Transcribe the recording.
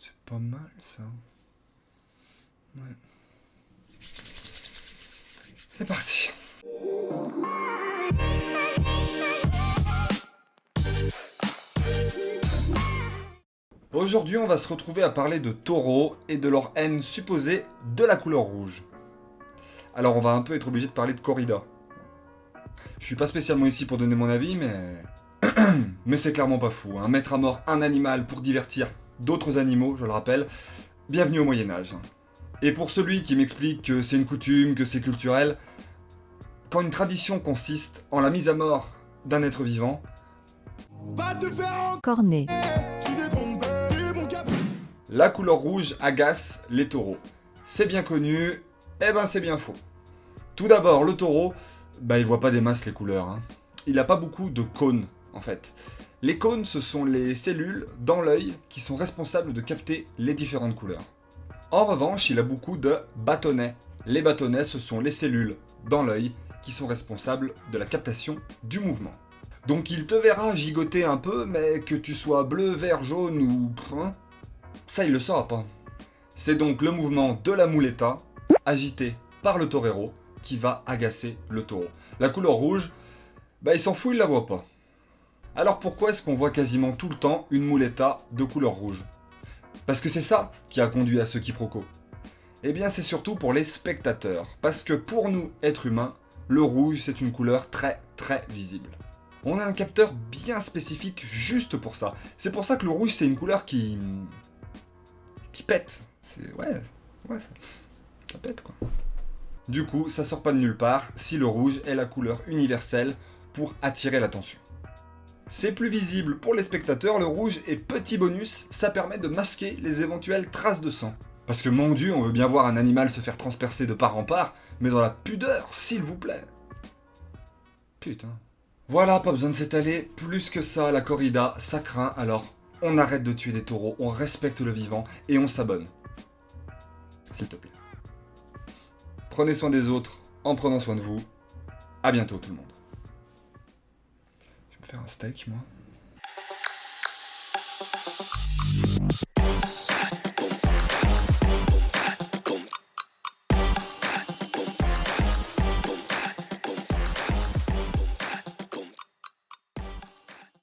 C'est pas mal ça. Ouais. C'est parti. Aujourd'hui, on va se retrouver à parler de taureaux et de leur haine supposée de la couleur rouge. Alors, on va un peu être obligé de parler de corrida. Je suis pas spécialement ici pour donner mon avis, mais... mais c'est clairement pas fou, hein. Mettre à mort un animal pour divertir d'autres animaux, je le rappelle, bienvenue au Moyen-Âge. Et pour celui qui m'explique que c'est une coutume, que c'est culturel, quand une tradition consiste en la mise à mort d'un être vivant, Cornet. la couleur rouge agace les taureaux. C'est bien connu, eh ben c'est bien faux. Tout d'abord, le taureau, il voit pas des masses les couleurs, hein. Il a pas beaucoup de cônes, en fait. Les cônes, ce sont les cellules dans l'œil qui sont responsables de capter les différentes couleurs. En revanche, il a beaucoup de bâtonnets. Les bâtonnets, ce sont les cellules dans l'œil qui sont responsables de la captation du mouvement. Donc il te verra gigoter un peu, mais que tu sois bleu, vert, jaune ou... ça il le saura pas. C'est donc le mouvement de la muleta, agité par le torero, qui va agacer le taureau. La couleur rouge, il s'en fout, il la voit pas. Alors pourquoi est-ce qu'on voit quasiment tout le temps une muleta de couleur rouge? Parce que c'est ça qui a conduit à ce quiproquo. Eh bien c'est surtout pour les spectateurs, parce que pour nous, êtres humains, le rouge c'est une couleur très très visible. On a un capteur bien spécifique juste pour ça. C'est pour ça que le rouge c'est une couleur qui pète. Ouais, ça pète quoi. Du coup, ça sort pas de nulle part si le rouge est la couleur universelle pour attirer l'attention. C'est plus visible pour les spectateurs, le rouge, et petit bonus, ça permet de masquer les éventuelles traces de sang. Parce que mon dieu, on veut bien voir un animal se faire transpercer de part en part, mais dans la pudeur, s'il vous plaît. Putain. Voilà, pas besoin de s'étaler, plus que ça, la corrida, ça craint, alors on arrête de tuer des taureaux, on respecte le vivant, et on s'abonne. S'il te plaît. Prenez soin des autres en prenant soin de vous. À bientôt tout le monde. Je vais me faire un steak moi.